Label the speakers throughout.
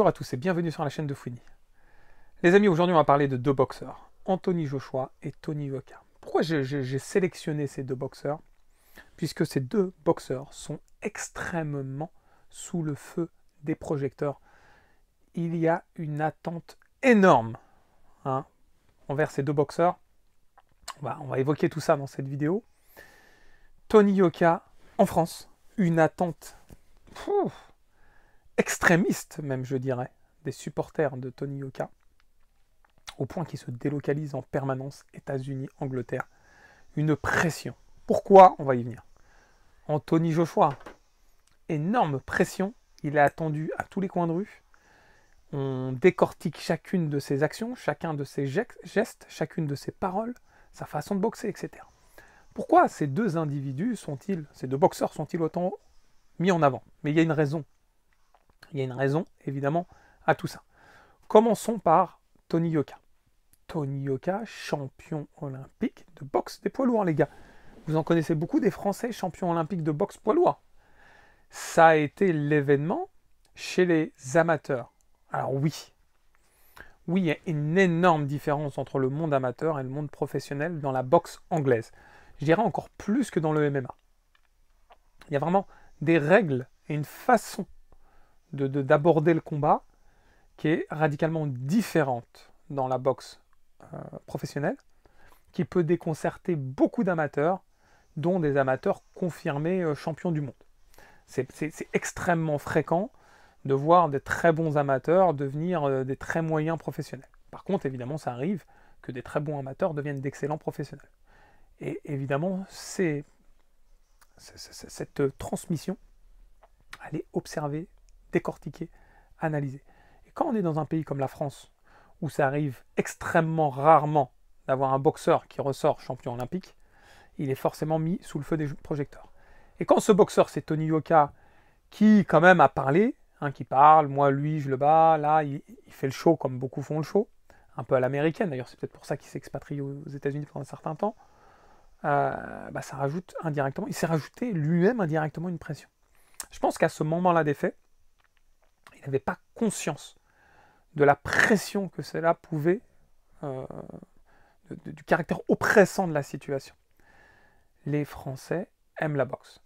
Speaker 1: Bonjour à tous et bienvenue sur la chaîne de Fouini. Les amis, aujourd'hui on va parler de deux boxeurs, Anthony Joshua et Tony Yoka. Pourquoi j'ai sélectionné ces deux boxeurs? Puisque ces deux boxeurs sont extrêmement sous le feu des projecteurs. Il y a une attente énorme envers ces deux boxeurs. On va évoquer tout ça dans cette vidéo. Tony Yoka en France, une attente extrémiste même, je dirais, des supporters de Tony Yoka, au point qu'ils se délocalisent en permanence, États-Unis, Angleterre. Une pression. Pourquoi? On va y venir. Anthony Joshua, énorme pression, il est attendu à tous les coins de rue. On décortique chacune de ses actions, chacun de ses gestes, chacune de ses paroles, sa façon de boxer, etc. Pourquoi ces deux individus ces deux boxeurs sont-ils autant mis en avant? Mais il y a une raison. Il y a une raison, évidemment, à tout ça. Commençons par Tony Yoka. Tony Yoka, champion olympique de boxe des poids lourds, les gars. Vous en connaissez beaucoup des Français champions olympiques de boxe poids lourds. Ça a été l'événement chez les amateurs. Alors oui, il y a une énorme différence entre le monde amateur et le monde professionnel dans la boxe anglaise. Je dirais encore plus que dans le MMA. Il y a vraiment des règles et une façon d'aborder le combat qui est radicalement différente dans la boxe professionnelle, qui peut déconcerter beaucoup d'amateurs, dont des amateurs confirmés champions du monde. C'est extrêmement fréquent de voir des très bons amateurs devenir des très moyens professionnels. Par contre, évidemment, ça arrive que des très bons amateurs deviennent d'excellents professionnels. Et évidemment, cette transmission, elle est observée, décortiquée, analysée. Et quand on est dans un pays comme la France, où ça arrive extrêmement rarement d'avoir un boxeur qui ressort champion olympique, il est forcément mis sous le feu des projecteurs. Et quand ce boxeur, c'est Tony Yoka, qui quand même a parlé, qui parle, moi lui je le bats, là il fait le show comme beaucoup font le show, un peu à l'américaine, d'ailleurs c'est peut-être pour ça qu'il s'est expatrié aux États-Unis pendant un certain temps, ça rajoute indirectement, il s'est rajouté lui-même indirectement une pression. Je pense qu'à ce moment-là des faits, il n'avait pas conscience de la pression que cela pouvait, du caractère oppressant de la situation. Les Français aiment la boxe.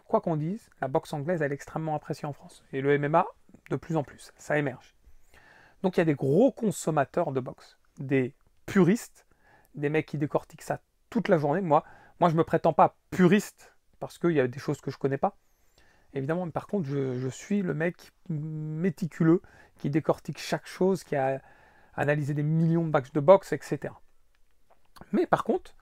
Speaker 1: Quoi qu'on dise, la boxe anglaise, elle est extrêmement appréciée en France. Et le MMA, de plus en plus, ça émerge. Donc il y a des gros consommateurs de boxe, des puristes, des mecs qui décortiquent ça toute la journée. Moi je ne me prétends pas puriste, parce qu'il y a des choses que je ne connais pas. Évidemment, mais par contre, je suis le mec méticuleux qui décortique chaque chose, qui a analysé des millions de matchs de boxe, etc. Mais par contre,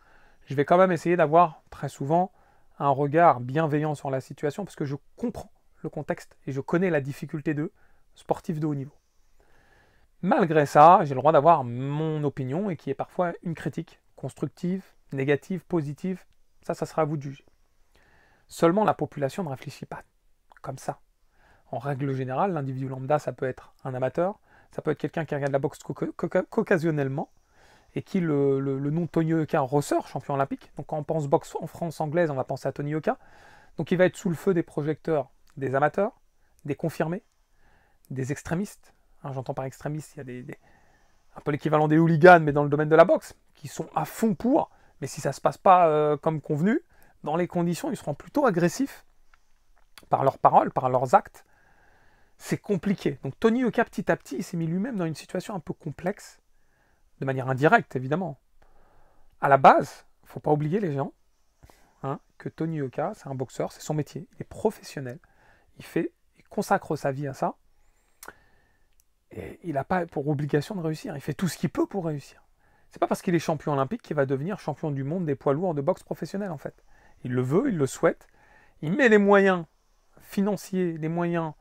Speaker 1: je vais quand même essayer d'avoir très souvent un regard bienveillant sur la situation parce que je comprends le contexte et je connais la difficulté de sportifs de haut niveau. Malgré ça, j'ai le droit d'avoir mon opinion et qui est parfois une critique constructive, négative, positive. Ça sera à vous de juger. Seulement, la population ne réfléchit pas comme ça. En règle générale, l'individu lambda, ça peut être un amateur, ça peut être quelqu'un qui regarde la boxe qu'occasionnellement, et qui, le nom Tony Yoka ressort, champion olympique. Donc quand on pense boxe en France anglaise, on va penser à Tony Yoka. Donc il va être sous le feu des projecteurs des amateurs, des confirmés, des extrémistes. J'entends par extrémistes, il y a un peu l'équivalent des hooligans, mais dans le domaine de la boxe, qui sont à fond pour, mais si ça ne se passe pas comme convenu, dans les conditions, ils seront plutôt agressifs par leurs paroles, par leurs actes. C'est compliqué. Donc Tony Yoka, petit à petit, il s'est mis lui-même dans une situation un peu complexe, de manière indirecte, évidemment. À la base, il ne faut pas oublier les gens, que Tony Yoka, c'est un boxeur, c'est son métier, il est professionnel, il consacre sa vie à ça, et il n'a pas pour obligation de réussir, il fait tout ce qu'il peut pour réussir. C'est pas parce qu'il est champion olympique qu'il va devenir champion du monde des poids lourds de boxe professionnelle, en fait. Il le veut, il le souhaite, il met les moyens financiers, les moyens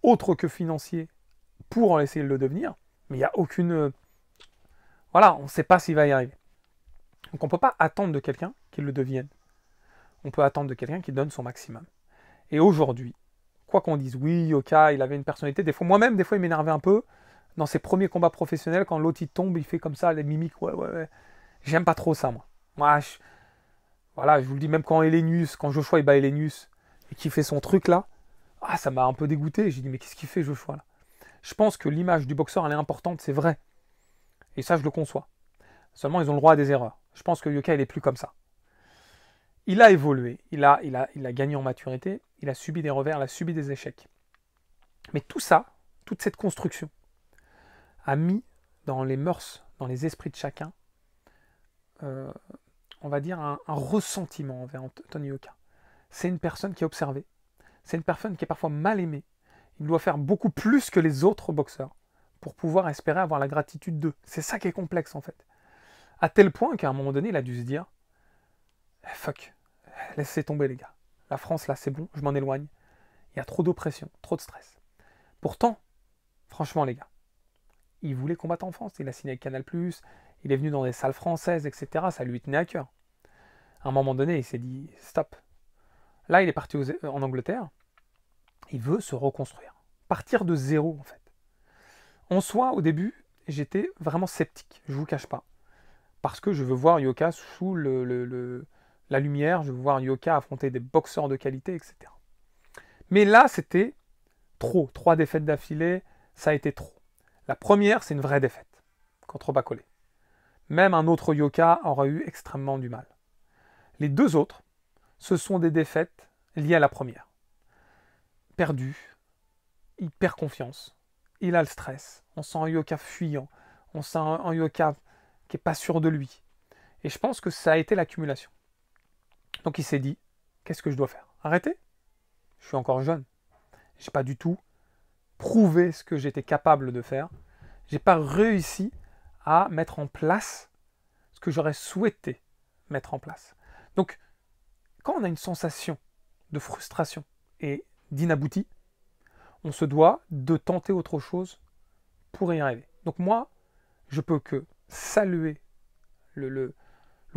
Speaker 1: autres que financiers pour essayer de le devenir, mais il n'y a aucune... Voilà, on ne sait pas s'il va y arriver. Donc on ne peut pas attendre de quelqu'un qu'il le devienne. On peut attendre de quelqu'un qui donne son maximum. Et aujourd'hui, quoi qu'on dise, oui, Yoka, il avait une personnalité, moi-même, des fois, il m'énervait un peu. Dans ses premiers combats professionnels, quand l'autre il tombe, il fait comme ça, les mimiques, ouais. J'aime pas trop ça, moi. Je vous le dis, même quand Joshua il bat Helenius, et qu'il fait son truc là, ça m'a un peu dégoûté. J'ai dit, mais qu'est-ce qu'il fait, Joshua là? Je pense que l'image du boxeur, elle est importante, c'est vrai. Et ça, je le conçois. Seulement, ils ont le droit à des erreurs. Je pense que Yoka, il est plus comme ça. Il a évolué, il a gagné en maturité, il a subi des revers, il a subi des échecs. Mais tout ça, toute cette construction, a mis dans les mœurs, dans les esprits de chacun, on va dire un ressentiment envers Tony Yoka. C'est une personne qui est observée, c'est une personne qui est parfois mal aimée. Il doit faire beaucoup plus que les autres boxeurs pour pouvoir espérer avoir la gratitude d'eux. C'est ça qui est complexe en fait. À tel point qu'à un moment donné, il a dû se dire fuck, laissez tomber les gars. La France là, c'est bon, je m'en éloigne. Il y a trop d'oppression, trop de stress. Pourtant, franchement les gars, il voulait combattre en France. Il a signé avec Canal+, il est venu dans des salles françaises, etc. Ça lui tenait à cœur. À un moment donné, il s'est dit stop. Là, il est parti en Angleterre. Il veut se reconstruire. Partir de zéro, en fait. En soi, au début, j'étais vraiment sceptique. Je ne vous cache pas. Parce que je veux voir Yoka sous la lumière. Je veux voir Yoka affronter des boxeurs de qualité, etc. Mais là, c'était trop. 3 défaites d'affilée, ça a été trop. La première, c'est une vraie défaite contre Bacolé. Même un autre Yoka aurait eu extrêmement du mal. Les 2 autres, ce sont des défaites liées à la première. Perdu, il perd confiance, il a le stress, on sent un Yoka fuyant, on sent un Yoka qui n'est pas sûr de lui. Et je pense que ça a été l'accumulation. Donc il s'est dit, qu'est-ce que je dois faire? Arrêter? Je suis encore jeune. Je n'ai pas du tout prouvé ce que j'étais capable de faire. Je n'ai pas réussi à mettre en place ce que j'aurais souhaité mettre en place. Donc, quand on a une sensation de frustration et d'inabouti, on se doit de tenter autre chose pour y arriver. Donc moi, je peux que saluer le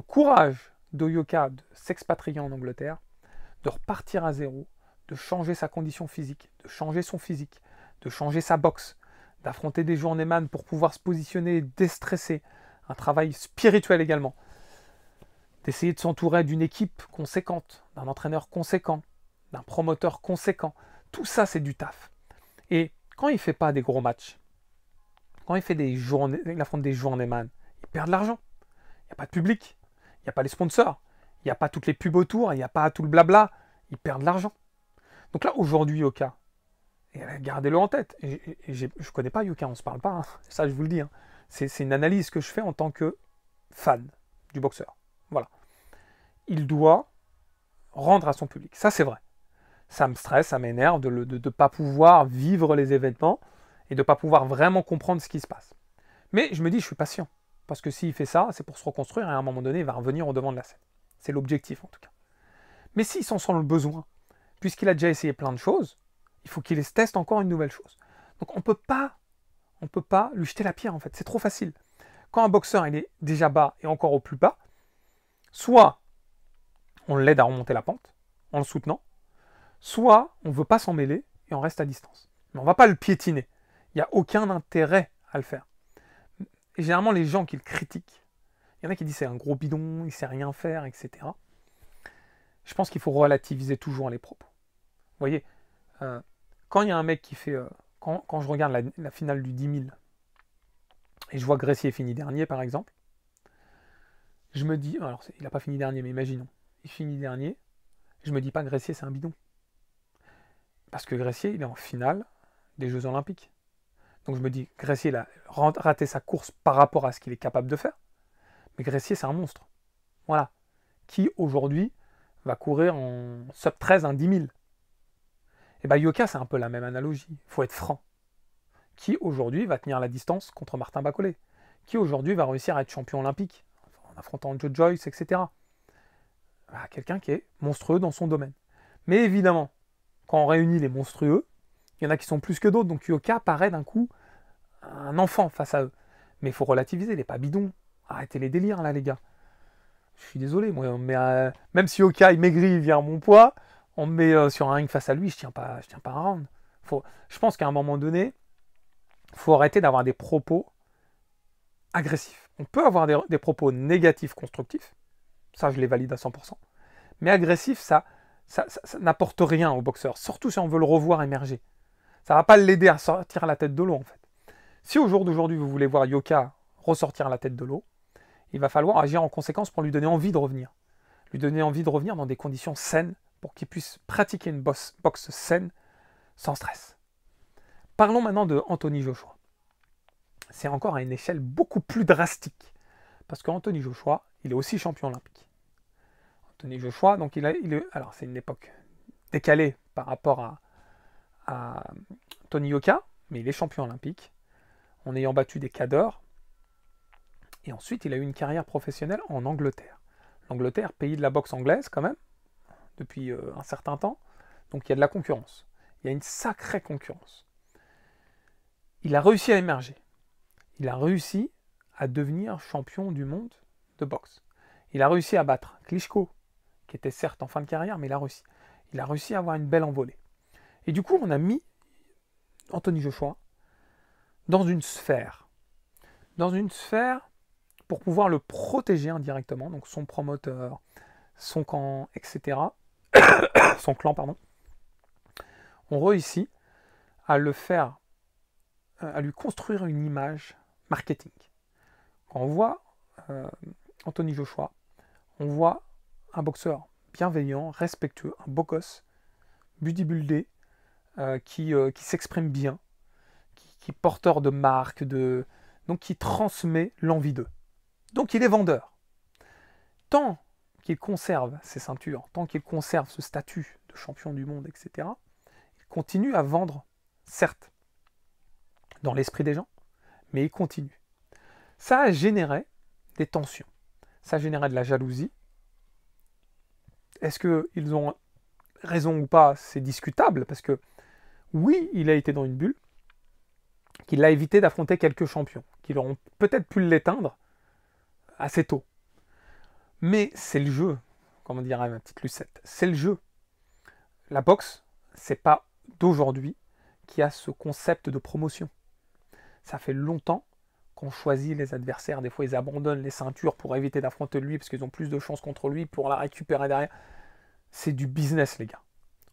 Speaker 1: courage de Yoka de s'expatrier en Angleterre, de repartir à zéro, de changer sa condition physique, de changer son physique, de changer sa boxe, d'affronter des journeyman pour pouvoir se positionner, déstresser, un travail spirituel également, d'essayer de s'entourer d'une équipe conséquente, d'un entraîneur conséquent, d'un promoteur conséquent. Tout ça, c'est du taf. Et quand il ne fait pas des gros matchs, quand il affronte des journeyman, il perd de l'argent. Il n'y a pas de public, il n'y a pas les sponsors, il n'y a pas toutes les pubs autour, il n'y a pas tout le blabla, il perd de l'argent. Donc là, aujourd'hui, Yoka, et gardez-le en tête, je ne connais pas Yoka, on ne se parle pas, hein, ça je vous le dis, hein. C'est une analyse que je fais en tant que fan du boxeur. Voilà. Il doit rendre à son public, ça c'est vrai. Ça me stresse, ça m'énerve de ne pas pouvoir vivre les événements et de ne pas pouvoir vraiment comprendre ce qui se passe. Mais je me dis, je suis patient. Parce que s'il fait ça, c'est pour se reconstruire et à un moment donné, il va revenir au devant de la scène. C'est l'objectif en tout cas. Mais s'il s'en sent le besoin, puisqu'il a déjà essayé plein de choses, il faut qu'il teste encore une nouvelle chose. Donc on ne peut pas lui jeter la pierre en fait. C'est trop facile. Quand un boxeur il est déjà bas et encore au plus bas, soit on l'aide à remonter la pente en le soutenant, soit on ne veut pas s'en mêler et on reste à distance. Mais on ne va pas le piétiner. Il n'y a aucun intérêt à le faire. Et généralement, les gens qui le critiquent, il y en a qui disent c'est un gros bidon, il ne sait rien faire, etc. Je pense qu'il faut relativiser toujours les propos. Vous voyez, quand il y a un mec qui fait... quand je regarde la finale du 10 000, et je vois Gracie finit dernier, par exemple, je me dis... Alors, il n'a pas fini dernier, mais imaginons. Il finit dernier, je me dis pas Gracie, c'est un bidon. Parce que Gracie, il est en finale des Jeux Olympiques. Donc je me dis, Gracie, il a raté sa course par rapport à ce qu'il est capable de faire. Mais Gracie, c'est un monstre. Voilà. Qui, aujourd'hui, va courir en sub 13 un 10 000. Et bien Yoka, c'est un peu la même analogie. Il faut être franc. Qui, aujourd'hui, va tenir la distance contre Martin Bacolé. Qui, aujourd'hui, va réussir à être champion olympique. En affrontant Joe Joyce, etc. Voilà, quelqu'un qui est monstrueux dans son domaine. Mais évidemment, quand on réunit les monstrueux, il y en a qui sont plus que d'autres, donc Yoka paraît d'un coup un enfant face à eux. Mais il faut relativiser, il n'est pas bidon. Arrêtez les délires là, les gars. Je suis désolé, moi, même si Yoka il maigrit, il vient à mon poids, on me met sur un ring face à lui, je tiens pas un round. Je pense qu'à un moment donné, il faut arrêter d'avoir des propos agressifs. On peut avoir des propos négatifs, constructifs, ça je les valide à 100%. Mais agressif, ça n'apporte rien au boxeur, surtout si on veut le revoir émerger. Ça ne va pas l'aider à sortir la tête de l'eau, en fait. Si au jour d'aujourd'hui, vous voulez voir Yoka ressortir la tête de l'eau, il va falloir agir en conséquence pour lui donner envie de revenir. Lui donner envie de revenir dans des conditions saines pour qu'il puisse pratiquer une boxe saine sans stress. Parlons maintenant de Anthony Joshua. C'est encore à une échelle beaucoup plus drastique. Parce qu'Anthony Joshua, il est aussi champion olympique. Anthony Joshua, donc alors c'est une époque décalée par rapport à Tony Yoka, mais il est champion olympique en ayant battu des cadors. Et ensuite, il a eu une carrière professionnelle en Angleterre. L'Angleterre, pays de la boxe anglaise quand même, depuis un certain temps. Donc il y a de la concurrence. Il y a une sacrée concurrence. Il a réussi à émerger. Il a réussi à devenir champion du monde de boxe. Il a réussi à battre Klitschko, qui était certes en fin de carrière, mais il a réussi. Il a réussi à avoir une belle envolée. Et du coup, on a mis Anthony Joshua dans une sphère. Dans une sphère pour pouvoir le protéger indirectement, donc son promoteur, son camp, etc. son clan, pardon. On réussit à le faire, à lui construire une image marketing. Quand on voit Anthony Joshua, on voit un boxeur bienveillant, respectueux, un beau gosse, bodybuildé, qui s'exprime bien, qui est porteur de marque, donc qui transmet l'envie d'eux. Donc il est vendeur. Tant qu'il conserve ses ceintures, tant qu'il conserve ce statut de champion du monde, etc., il continue à vendre, certes, dans l'esprit des gens, mais il continue. Ça a généré des tensions. Ça a généré de la jalousie. Est-ce qu'ils ont raison ou pas? C'est discutable, parce que oui, il a été dans une bulle, qu'il a évité d'affronter quelques champions, qui auront peut-être pu l'éteindre assez tôt. Mais c'est le jeu, comme on dirait ma petite Lucette, c'est le jeu. La boxe, c'est pas d'aujourd'hui qui a ce concept de promotion. Ça fait longtemps qu'on choisit les adversaires. Des fois, ils abandonnent les ceintures pour éviter d'affronter lui parce qu'ils ont plus de chances contre lui pour la récupérer derrière. C'est du business, les gars.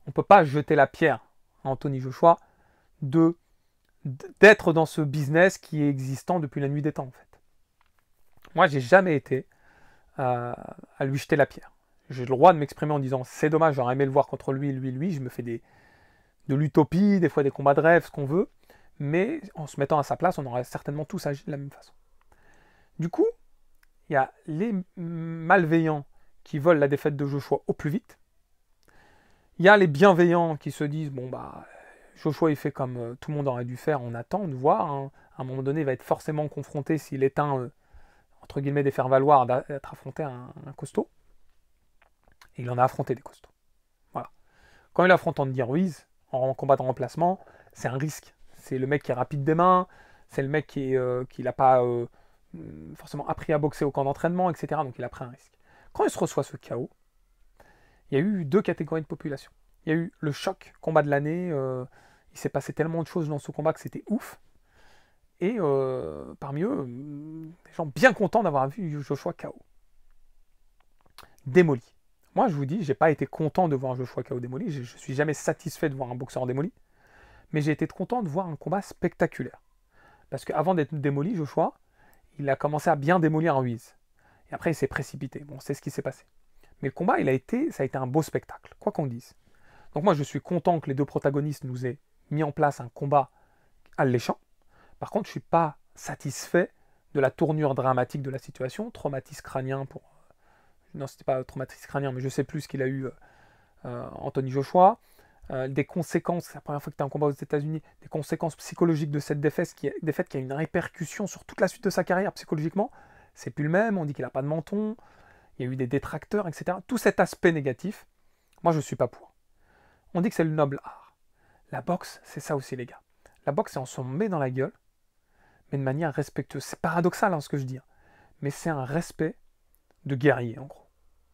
Speaker 1: On ne peut pas jeter la pierre à Anthony Joshua d'être dans ce business qui est existant depuis la nuit des temps, en fait. Moi, j'ai jamais été à lui jeter la pierre. J'ai le droit de m'exprimer en disant c'est dommage, j'aurais aimé le voir contre lui. Je me fais de l'utopie, des fois des combats de rêve, ce qu'on veut, mais en se mettant à sa place, on aurait certainement tous agi de la même façon. Du coup, il y a les malveillants qui veulent la défaite de Joshua au plus vite. Il y a les bienveillants qui se disent bon bah Joshua il fait comme tout le monde aurait dû faire, on attend de voir. Hein. À un moment donné, il va être forcément confronté s'il éteint entre guillemets des faire-valoir d'être affronté à un costaud. Et il en a affronté des costauds. Voilà. Quand il affronte Andy Ruiz en combat de remplacement, c'est un risque. C'est le mec qui est rapide des mains, c'est le mec qui n'a pas forcément appris à boxer au camp d'entraînement, etc. Donc il a pris un risque. Quand il se reçoit ce KO, il y a eu deux catégories de population. Il y a eu le choc, combat de l'année, il s'est passé tellement de choses dans ce combat que c'était ouf. Et parmi eux, des gens bien contents d'avoir vu Joshua KO. Démoli. Moi, je vous dis, j'ai pas été content de voir Joshua KO démoli. Je suis jamais satisfait de voir un boxeur démoli. Mais j'ai été content de voir un combat spectaculaire. Parce qu'avant d'être démoli, Joshua, il a commencé à bien démolir Ruiz. Et après, il s'est précipité. Bon, c'est ce qui s'est passé. Mais le combat, ça a été un beau spectacle, quoi qu'on dise. Donc moi, je suis content que les deux protagonistes nous aient mis en place un combat alléchant. Par contre, je ne suis pas satisfait de la tournure dramatique de la situation. Traumatisme crânien pour... Non, c'était pas traumatisme crânien, mais je ne sais plus ce qu'il a eu Anthony Joshua. Des conséquences, c'est la première fois que tu as un combat aux États-Unis, des conséquences psychologiques de cette défaite qui a une répercussion sur toute la suite de sa carrière psychologiquement. C'est plus le même, on dit qu'il n'a pas de menton, il y a eu des détracteurs, etc. Tout cet aspect négatif, moi je ne suis pas pour. On dit que c'est le noble art. La boxe, c'est ça aussi les gars. La boxe, c'est on s'en met dans la gueule, mais de manière respectueuse. C'est paradoxal ce que je dis, hein, mais c'est un respect de guerrier en gros.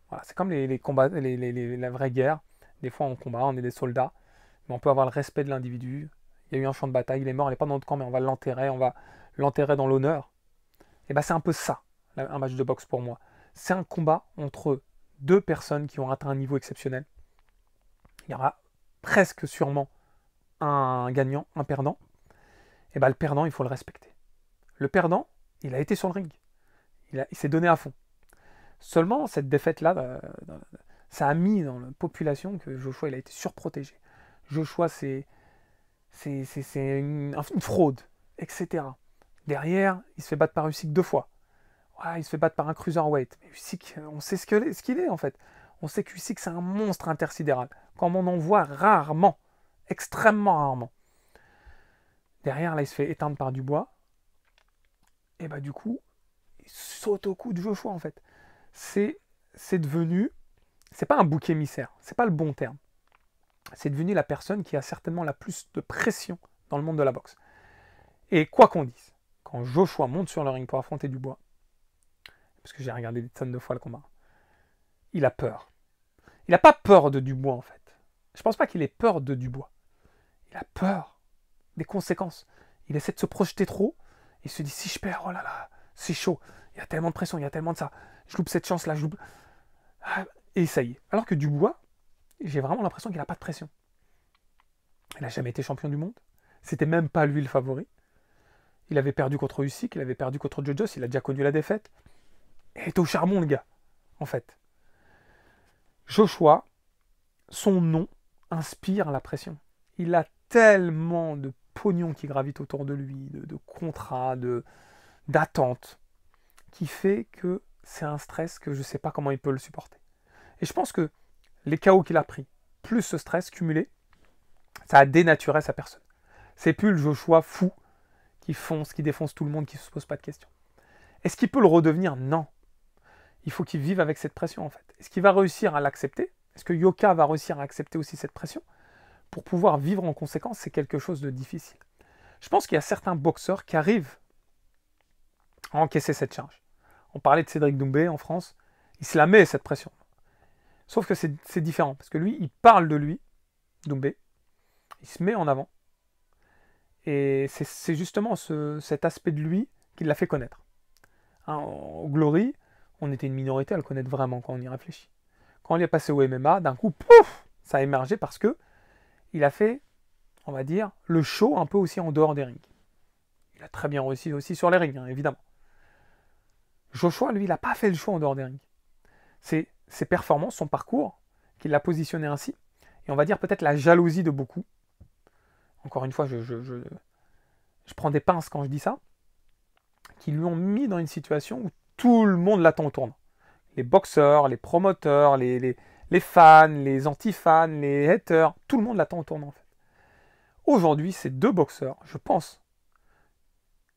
Speaker 1: Voilà, c'est comme les combats, la vraie guerre. Des fois on combat, on est des soldats, mais on peut avoir le respect de l'individu. Il y a eu un champ de bataille, il est mort, il n'est pas dans notre camp, mais on va l'enterrer dans l'honneur. Et bien c'est un peu ça, un match de boxe pour moi. C'est un combat entre deux personnes qui ont atteint un niveau exceptionnel. Il y aura presque sûrement un gagnant, un perdant, et ben le perdant, il faut le respecter. Le perdant, il a été sur le ring. Il s'est donné à fond. Seulement, cette défaite-là, ça a mis dans la population que Joshua, il a été surprotégé. Joshua, c'est une fraude, etc. Derrière, il se fait battre par Usyk 2 fois. Ouais, il se fait battre par un cruiserweight. Mais Usyk, on sait ce qu'il est en fait. On sait qu'Usyk, c'est un monstre intersidéral. Comme on en voit rarement, extrêmement rarement. Derrière, là, il se fait éteindre par Dubois. Et bah du coup, il saute au cou de Joshua en fait. C'est devenu, c'est pas un bouc émissaire, c'est pas le bon terme. C'est devenu la personne qui a certainement la plus de pression dans le monde de la boxe. Et quoi qu'on dise, quand Joshua monte sur le ring pour affronter Dubois, parce que j'ai regardé des tonnes de fois le combat, il a peur. Il n'a pas peur de Dubois en fait. Je pense pas qu'il ait peur de Dubois. Il a peur des conséquences. Il essaie de se projeter trop. Il se dit si je perds, oh là là, c'est chaud. Il y a tellement de pression, il y a tellement de ça. Je loupe cette chance là, je loupe. Et ça y est. Alors que Dubois, j'ai vraiment l'impression qu'il n'a pas de pression. Il n'a jamais été champion du monde. C'était même pas lui le favori. Il avait perdu contre Usyk, il avait perdu contre Jojos, il a déjà connu la défaite. Il était au charbon le gars, en fait. Joshua, son nom inspire la pression. Il a tellement de pognon qui gravite autour de lui, de contrats, d'attentes, qui fait que c'est un stress que je ne sais pas comment il peut le supporter. Et je pense que les KO qu'il a pris, plus ce stress cumulé, ça a dénaturé sa personne. C'est plus le Joshua fou qui fonce, qui défonce tout le monde, qui ne se pose pas de questions. Est-ce qu'il peut le redevenir? Non. Il faut qu'il vive avec cette pression en fait. Est-ce qu'il va réussir à l'accepter? Est-ce que Yoka va réussir à accepter aussi cette pression? Pour pouvoir vivre en conséquence, c'est quelque chose de difficile. Je pense qu'il y a certains boxeurs qui arrivent à encaisser cette charge. On parlait de Cédric Doumbé en France, il se la met cette pression. Sauf que c'est différent, parce que lui, il parle de lui, Doumbé, il se met en avant, et c'est justement cet aspect de lui qui l'a fait connaître. Hein, au Glory, on était une minorité à le connaître vraiment quand on y réfléchit. Quand il est passé au MMA, d'un coup, pouf, ça a émergé parce que il a fait, on va dire, le show un peu aussi en dehors des rings. Il a très bien réussi aussi sur les rings, hein, évidemment. Joshua, lui, il n'a pas fait le show en dehors des rings. C'est ses performances, son parcours, qui l'a positionné ainsi. Et on va dire peut-être la jalousie de beaucoup. Encore une fois, je prends des pinces quand je dis ça. Qui lui ont mis dans une situation où tout le monde l'attend au tournant. Les boxeurs, les promoteurs, les fans, les anti-fans, les haters, tout le monde l'attend au tournant en fait. Aujourd'hui, ces deux boxeurs, je pense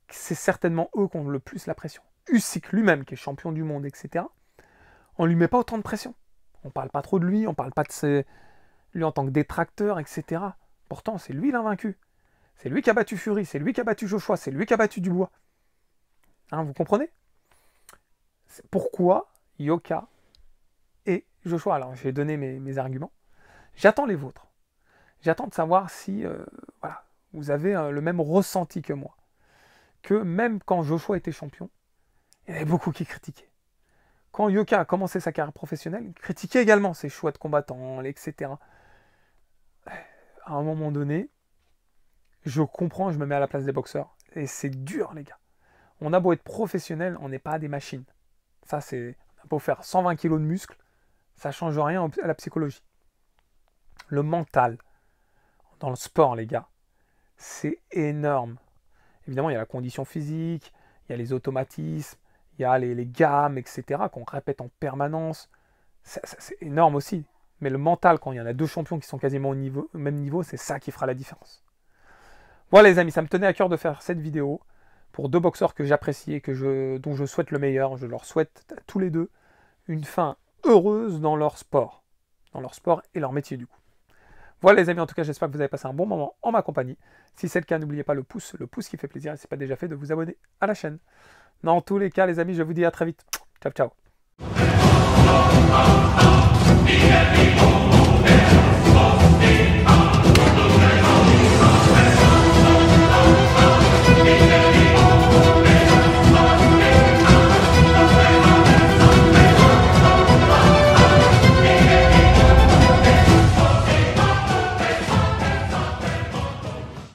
Speaker 1: que c'est certainement eux qui ont le plus la pression. Usyk lui-même, qui est champion du monde, etc., on ne lui met pas autant de pression. On ne parle pas trop de lui, on ne parle pas de lui en tant que détracteur, etc. Pourtant, c'est lui l'invaincu. C'est lui qui a battu Fury, c'est lui qui a battu Joshua, c'est lui qui a battu Dubois. Hein, vous comprenez? C'est pourquoi Yoka et Joshua. Alors, je vais donner mes arguments. J'attends les vôtres. J'attends de savoir si voilà, vous avez le même ressenti que moi. Que même quand Joshua était champion, il y avait beaucoup qui critiquaient. Quand Yoka a commencé sa carrière professionnelle, il critiquait également ses choix de combattants, etc. À un moment donné, je comprends, je me mets à la place des boxeurs. Et c'est dur, les gars. On a beau être professionnel, on n'est pas des machines. Ça, c'est... On a beau faire 120 kilos de muscles, ça ne change rien à la psychologie. Le mental, dans le sport, les gars, c'est énorme. Évidemment, il y a la condition physique, il y a les automatismes, il y a les gammes, etc., qu'on répète en permanence. C'est énorme aussi. Mais le mental, quand il y en a deux champions qui sont quasiment au même niveau, c'est ça qui fera la différence. Voilà les amis, ça me tenait à cœur de faire cette vidéo pour deux boxeurs que j'apprécie et dont je souhaite le meilleur. Je leur souhaite à tous les deux une fin heureuse dans leur sport et leur métier du coup. Voilà les amis, en tout cas j'espère que vous avez passé un bon moment en ma compagnie. Si c'est le cas, n'oubliez pas le pouce qui fait plaisir et si ce n'est pas déjà fait de vous abonner à la chaîne. Dans tous les cas les amis, je vous dis à très vite. Ciao ciao.